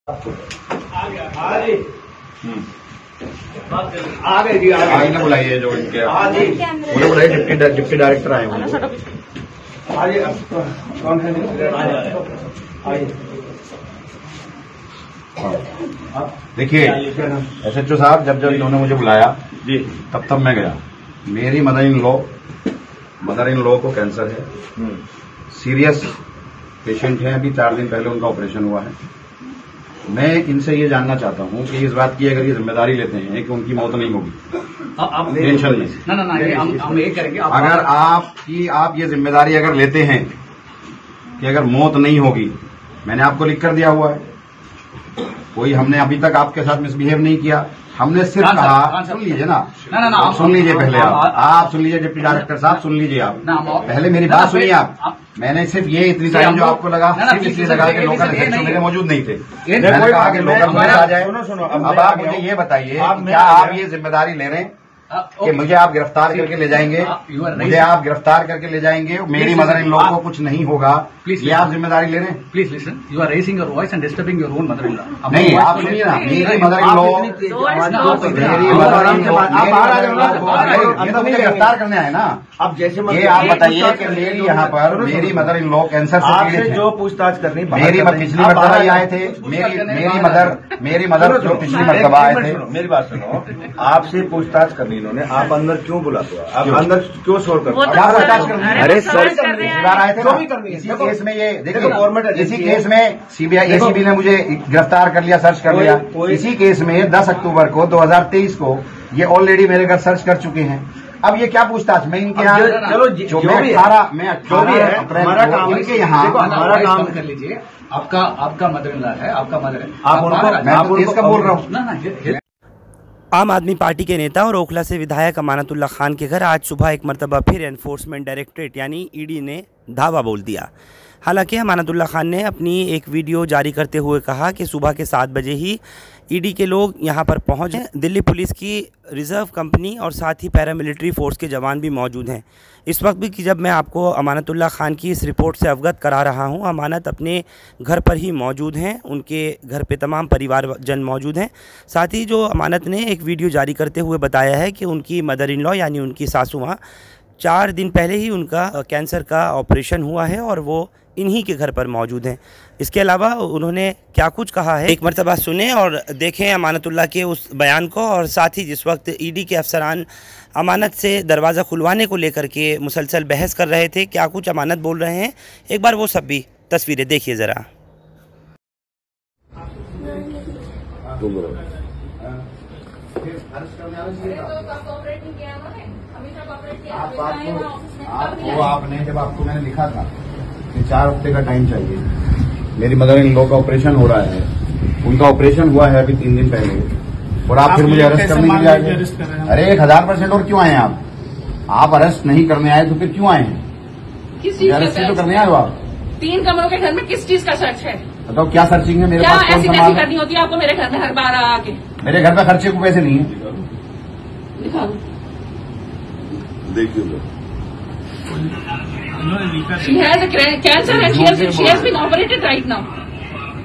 आ गए जी, आइए बुलाइए जो इनके मुझे बुलाइए, डिप्टी डायरेक्टर आए हैं। कौन है? देखिए SHO साहब, जब इन्होंने मुझे बुलाया जी तब मैं गया। मेरी मदर इन लॉ को कैंसर है, सीरियस पेशेंट है। अभी 4 दिन पहले उनका ऑपरेशन हुआ है। मैं इनसे ये जानना चाहता हूँ कि इस बात की अगर ये जिम्मेदारी लेते हैं कि उनकी मौत नहीं होगी, टेंशन नहीं, हम ये करेंगे। अगर आप ये जिम्मेदारी अगर लेते हैं कि अगर मौत नहीं होगी, मैंने आपको लिख कर दिया हुआ है, कोई हमने अभी तक आपके साथ मिसबिहेव नहीं किया। हमने सिर्फ कहा, सुन लीजिए ना, आप सुन लीजिए पहले, आप सुन लीजिए डिप्टी डायरेक्टर साहब, सुन लीजिए आप पहले मेरी बात सुनिए आप। मैंने सिर्फ ये इतनी टाइम जो आपको लगा सिर्फ इसलिए लगा कि लोकल SHO मेरे मौजूद नहीं थे। मैंने कहा कि लोकल पुलिस आ जाए। अब आप मुझे ये बताइए, क्या आप ये जिम्मेदारी ले रहे हैं कि मुझे आप गिरफ्तार करके ले जाएंगे? मुझे आप गिरफ्तार करके ले जाएंगे, मेरी मदर इन लॉ को कुछ नहीं होगा, ये आप जिम्मेदारी ले रहे हैं? Please listen, you are raising your voice and disturbing your own mother in law. नहीं, आप सुनिए ना, मेरी मदर इन लॉ, मुझे गिरफ्तार करने आए ना। अब जैसे ये आप बताइए कि मेरी यहाँ पर मेरी मदर इन लॉ कैंसर से पीड़ित है, जो पूछताछ करनी मेरी पिछली मरतबा ही आए थे। मेरी मदर जो पिछली मरतबा आए थे। मेरी बात सुनो, आपसे पूछताछ करनी इन्होंने, आप अंदर क्यों बुलाते हो? आप अंदर क्यों शोर करते हो? अरे सर, पिछली बार आए थे ना, इसी केस में ये देखिए गवर्नमेंट, इसी केस में CBI ACB ने मुझे गिरफ्तार कर लिया, सर्च कर लिया। इसी केस में 10 अक्टूबर को 2023 को ये ऑलरेडी मेरे घर सर्च कर चुके हैं। अब ये क्या पूछताछ? मैं इनके यहाँ चलो जो भी है हमारा काम, इनके यहाँ हमारा काम कर लीजिए। आपका मदर इन लॉ है, आपका मदर है, आप इसका बोल रहा हूँ। आम आदमी पार्टी के नेता और ओखला से विधायक अमानतुल्ला खान के घर आज सुबह एक मरतबा फिर एनफोर्समेंट डायरेक्टरेट यानी ED ने धावा बोल दिया। हालांकि अमानतुल्ला खान ने अपनी एक वीडियो जारी करते हुए कहा कि सुबह के 7 बजे ही ED के लोग यहां पर पहुंचे। दिल्ली पुलिस की रिज़र्व कंपनी और साथ ही पैरामिलिट्री फोर्स के जवान भी मौजूद हैं। इस वक्त भी कि जब मैं आपको अमानतुल्ला खान की इस रिपोर्ट से अवगत करा रहा हूं, अमानत अपने घर पर ही मौजूद हैं, उनके घर पे तमाम परिवारजन मौजूद हैं। साथ ही जो अमानत ने एक वीडियो जारी करते हुए बताया है कि उनकी मदर इन लॉ यानी उनकी सासू माँ 4 दिन पहले ही उनका कैंसर का ऑपरेशन हुआ है और वो इन्हीं के घर पर मौजूद हैं। इसके अलावा उन्होंने क्या कुछ कहा है, एक मरतबा सुने और देखें अमानतुल्ला के उस बयान को। और साथ ही जिस वक्त ED के अफसरान अमानत से दरवाज़ा खुलवाने को लेकर के मुसलसल बहस कर रहे थे, क्या कुछ अमानत बोल रहे हैं, एक बार वो सब भी तस्वीरें देखिए ज़रा। आपने जब आपको मैंने लिखा था कि 4 हफ्ते का टाइम चाहिए, मेरी मदर इन लॉ का ऑपरेशन हो रहा है, उनका ऑपरेशन हुआ है अभी 3 दिन पहले, और आप फिर मुझे अरेस्ट करने के लिए आए? अरे 1000% और क्यों आए हैं आप अरेस्ट नहीं करने आए तो फिर क्यों आए हैं? किस चीज अरेस्ट तो करने आए हो आप? 3 कमरों के घर में किस चीज का सर्च है? बताओ क्या सर्चिंग है? मेरे पास कौन ऐसी सामान करनी होती है आपको मेरे घर में हर बार आके? मेरे घर में खर्चे को पैसे नहीं है। दिखा दो। देखिए She has a cancer and she has been operated right now.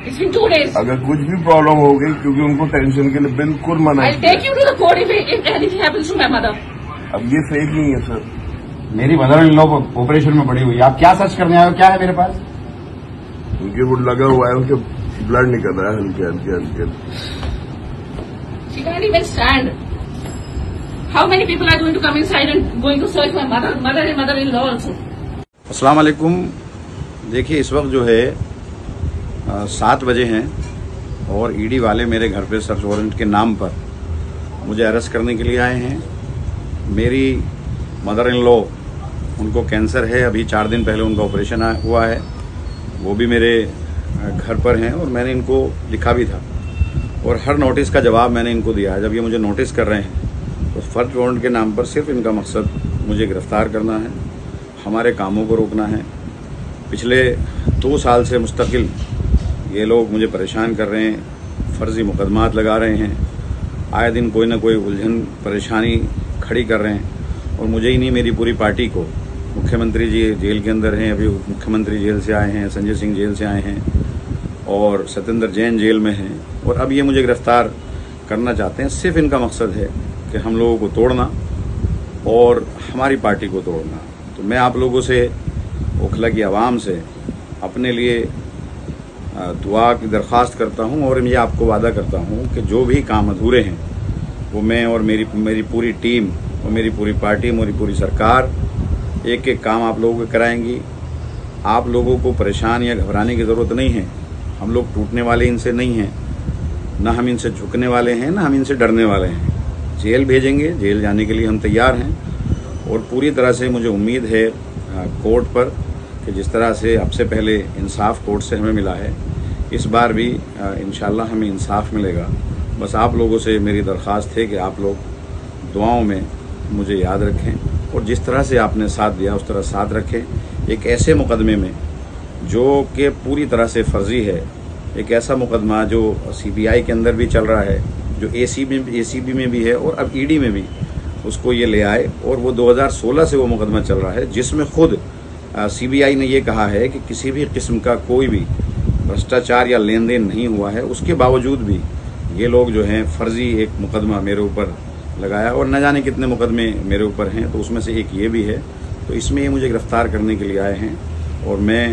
It's been 2 days. अगर कुछ भी प्रॉब्लम हो गई, क्योंकि उनको टेंशन के लिए बिल्कुल मना I'll take you to the court if anything happens to my mother. अब ये फेक नहीं है सर। मेरी मदर इन लॉ ऑपरेशन में पड़ी हुई है, आप क्या सर्च करने आए हो? क्या है मेरे पास? उनके वो लगा हुआ है, उनके ब्लड निकल रहा है हल्के हल्के। She can't even stand. How many people are going to come inside and going to search my mother and mother-in-law also? अस्सलाम वालेकुम। देखिए इस वक्त जो है 7 बजे हैं और ED वाले मेरे घर पे सर्च वारंट के नाम पर मुझे अरेस्ट करने के लिए आए हैं। मेरी मदर इन लॉ, उनको कैंसर है, अभी 4 दिन पहले उनका ऑपरेशन हुआ है, वो भी मेरे घर पर हैं और मैंने इनको लिखा भी था और हर नोटिस का जवाब मैंने इनको दिया है। जब ये मुझे नोटिस कर रहे हैं तो सर्च वारंट के नाम पर सिर्फ इनका मकसद मुझे गिरफ्तार करना है, हमारे कामों को रोकना है। पिछले 2 साल से मुस्तकिल ये लोग मुझे परेशान कर रहे हैं, फर्जी मुकदमात लगा रहे हैं, आए दिन कोई ना कोई उलझन परेशानी खड़ी कर रहे हैं और मुझे ही नहीं मेरी पूरी पार्टी को। मुख्यमंत्री जी जेल के अंदर हैं, अभी मुख्यमंत्री जेल से आए हैं, संजय सिंह जेल से आए हैं, और सत्येंद्र जैन जेल में हैं और अब ये मुझे गिरफ्तार करना चाहते हैं। सिर्फ इनका मकसद है कि हम लोगों को तोड़ना और हमारी पार्टी को तोड़ना। तो मैं आप लोगों से, ओखला की आवाम से अपने लिए दुआ की दरख्वास्त करता हूं और ये आपको वादा करता हूं कि जो भी काम अधूरे हैं वो मैं और मेरी पूरी टीम और मेरी पूरी पार्टी, मेरी पूरी सरकार एक एक काम आप लोगों को कराएंगी। आप लोगों को परेशान या घबराने की ज़रूरत नहीं है। हम लोग टूटने वाले इनसे नहीं हैं, ना हम इनसे झुकने वाले हैं, ना हम इनसे डरने वाले हैं। जेल भेजेंगे, जेल जाने के लिए हम तैयार हैं और पूरी तरह से मुझे उम्मीद है कोर्ट पर कि जिस तरह से अब से पहले इंसाफ कोर्ट से हमें मिला है, इस बार भी इंशाल्लाह हमें इंसाफ मिलेगा। बस आप लोगों से मेरी दरख्वास्त है कि आप लोग दुआओं में मुझे याद रखें और जिस तरह से आपने साथ दिया उस तरह साथ रखें। एक ऐसे मुकदमे में जो कि पूरी तरह से फर्जी है, एक ऐसा मुकदमा जो सीबीआई के अंदर भी चल रहा है, जो एसीबी में भी है और अब ईडी में भी उसको ये ले आए और वो 2016 से वो मुकदमा चल रहा है, जिसमें खुद सीबीआई ने ये कहा है कि किसी भी किस्म का कोई भी भ्रष्टाचार या लेन देन नहीं हुआ है। उसके बावजूद भी ये लोग जो हैं फर्जी एक मुकदमा मेरे ऊपर लगाया और न जाने कितने मुकदमे मेरे ऊपर हैं, तो उसमें से एक ये भी है। तो इसमें ये मुझे गिरफ्तार करने के लिए आए हैं और मैं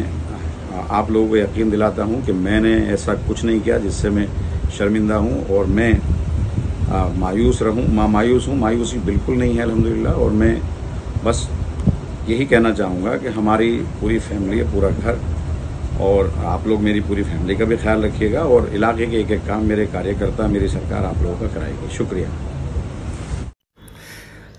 आप लोगों को यकीन दिलाता हूं कि मैंने ऐसा कुछ नहीं किया जिससे मैं शर्मिंदा हूं और मैं मायूस हूं। मायूसी बिल्कुल नहीं है अल्हम्दुलिल्लाह। और मैं बस यही कहना चाहूँगा कि हमारी पूरी फैमिली, पूरा घर और आप लोग मेरी पूरी फैमिली का भी ख्याल रखिएगा और इलाके के एक एक काम मेरे कार्यकर्ता, मेरी सरकार आप लोगों का कराएगी। शुक्रिया।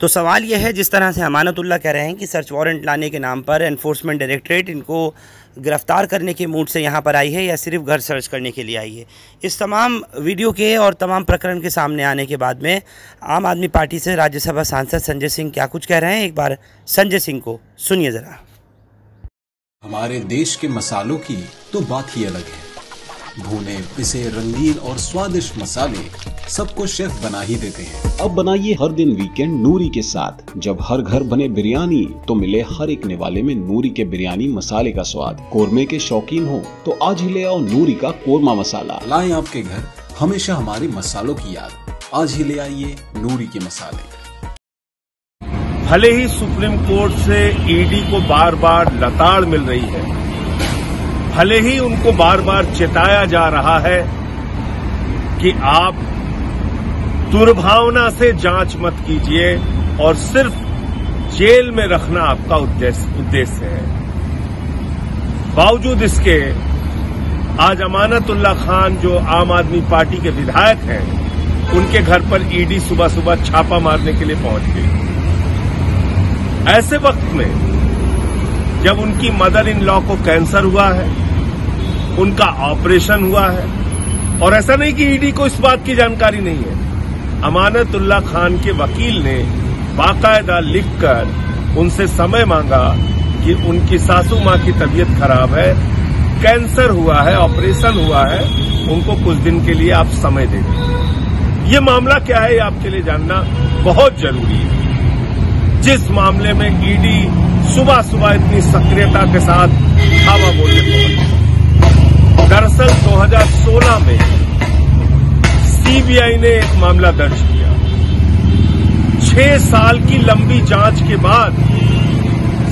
तो सवाल यह है, जिस तरह से अमानतुल्लाह कह रहे हैं कि सर्च वारंट लाने के नाम पर एनफोर्समेंट डायरेक्टरेट इनको गिरफ्तार करने के मूड से यहाँ पर आई है या सिर्फ घर सर्च करने के लिए आई है। इस तमाम वीडियो के और तमाम प्रकरण के सामने आने के बाद में आम आदमी पार्टी से राज्यसभा सांसद संजय सिंह क्या कुछ कह रहे हैं, एक बार संजय सिंह को सुनिए ज़रा। हमारे देश के मसालों की तो बात ही अलग है। भुने पिसे रंगीन और स्वादिष्ट मसाले सबको शेफ बना ही देते हैं। अब बनाइए हर दिन वीकेंड नूरी के साथ। जब हर घर बने बिरयानी तो मिले हर एक निवाले में नूरी के बिरयानी मसाले का स्वाद। कोरमे के शौकीन हो तो आज ही ले आओ नूरी का कोरमा मसाला। लाएं आपके घर हमेशा हमारे मसालों की याद। आज ही ले आइए नूरी के मसाले। भले ही सुप्रीम कोर्ट से ईडी को बार बार लताड़ मिल रही है, भले ही उनको बार बार चेताया जा रहा है कि आप दुर्भावना से जांच मत कीजिए और सिर्फ जेल में रखना आपका उद्देश्य है, बावजूद इसके आज अमानतुल्लाह खान जो आम आदमी पार्टी के विधायक हैं, उनके घर पर ईडी सुबह सुबह छापा मारने के लिए पहुंच गई। ऐसे वक्त में जब उनकी मदर इन लॉ को कैंसर हुआ है, उनका ऑपरेशन हुआ है, और ऐसा नहीं कि ईडी को इस बात की जानकारी नहीं है। अमानतुल्लाह खान के वकील ने बाकायदा लिखकर उनसे समय मांगा कि उनकी सासू मां की तबीयत खराब है, कैंसर हुआ है, ऑपरेशन हुआ है, उनको कुछ दिन के लिए आप समय देंगे। ये मामला क्या है, ये आपके लिए जानना बहुत जरूरी है। जिस मामले में ईडी सुबह सुबह इतनी सक्रियता के साथ धावा बोलने पहुंची, दरअसल 2016 में सीबीआई ने एक मामला दर्ज किया। 6 साल की लंबी जांच के बाद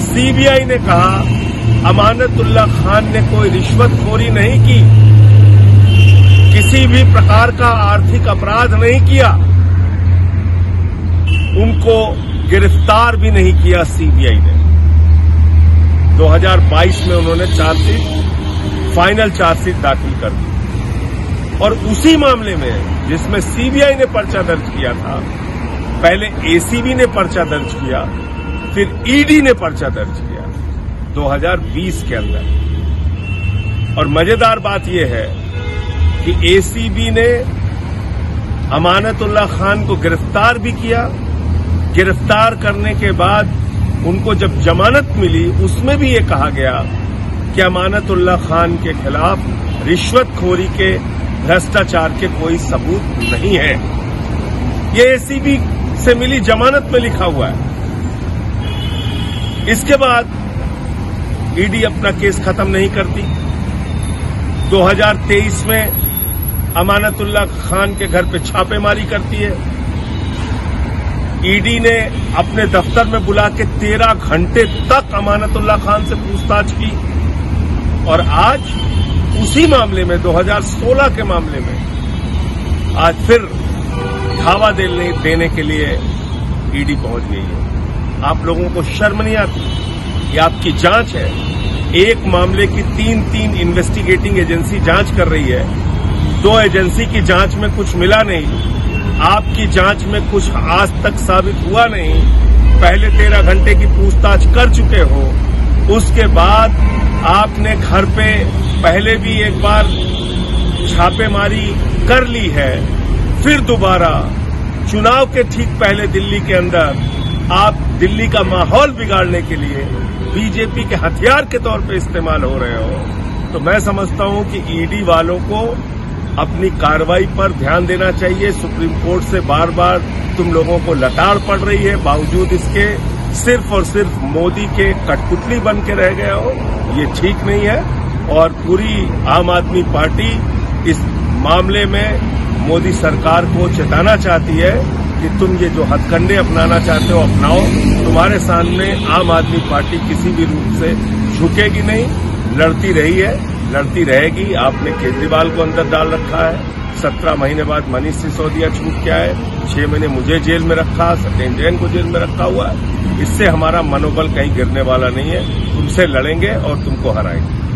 सीबीआई ने कहा अमानतुल्लाह खान ने कोई रिश्वतखोरी नहीं की, किसी भी प्रकार का आर्थिक अपराध नहीं किया, उनको गिरफ्तार भी नहीं किया सीबीआई ने। 2022 में उन्होंने फाइनल चार्जशीट दाखिल कर दी और उसी मामले में जिसमें सीबीआई ने पर्चा दर्ज किया था, पहले एसीबी ने पर्चा दर्ज किया, फिर ईडी ने पर्चा दर्ज किया 2020 के अंदर। और मजेदार बात यह है कि एसीबी ने अमानतुल्लाह खान को गिरफ्तार भी किया। गिरफ्तार करने के बाद उनको जब जमानत मिली, उसमें भी ये कहा गया कि अमानतुल्लाह खान के खिलाफ रिश्वतखोरी के, भ्रष्टाचार के कोई सबूत नहीं है। ये एसीबी से मिली जमानत में लिखा हुआ है। इसके बाद ईडी अपना केस खत्म नहीं करती, 2023 में अमानतुल्लाह खान के घर पे छापेमारी करती है। ईडी ने अपने दफ्तर में बुला के 13 घंटे तक अमानतुल्लाह खान से पूछताछ की और आज उसी मामले में 2016 के मामले में आज फिर धावा देने के लिए ईडी पहुंच गई है। आप लोगों को शर्म नहीं आती? ये आपकी जांच है। एक मामले की तीन इन्वेस्टिगेटिंग एजेंसी जांच कर रही है। 2 एजेंसी की जांच में कुछ मिला नहीं, आपकी जांच में कुछ आज तक साबित हुआ नहीं। पहले 13 घंटे की पूछताछ कर चुके हो, उसके बाद आपने घर पे पहले भी एक बार छापेमारी कर ली है, फिर दोबारा चुनाव के ठीक पहले दिल्ली के अंदर आप दिल्ली का माहौल बिगाड़ने के लिए बीजेपी के हथियार के तौर पे इस्तेमाल हो रहे हो। तो मैं समझता हूं कि ईडी वालों को अपनी कार्रवाई पर ध्यान देना चाहिए। सुप्रीम कोर्ट से बार बार तुम लोगों को लताड़ पड़ रही है, बावजूद इसके सिर्फ और सिर्फ मोदी के कठपुतली बन के रह गए हो। ये ठीक नहीं है और पूरी आम आदमी पार्टी इस मामले में मोदी सरकार को चेताना चाहती है कि तुम ये जो हथकंडे अपनाना चाहते हो अपनाओ। तुम्हारे सामने आम आदमी पार्टी किसी भी रूप से झुकेगी नहीं, लड़ती रही है, लड़ती रहेगी। आपने केजरीवाल को अंदर डाल रखा है, 17 महीने बाद मनीष सिसोदिया छूट के आए, 6 महीने मुझे जेल में रखा, सत्येंद्र जैन को जेल में रखा हुआ है। इससे हमारा मनोबल कहीं गिरने वाला नहीं है। तुमसे लड़ेंगे और तुमको हराएंगे।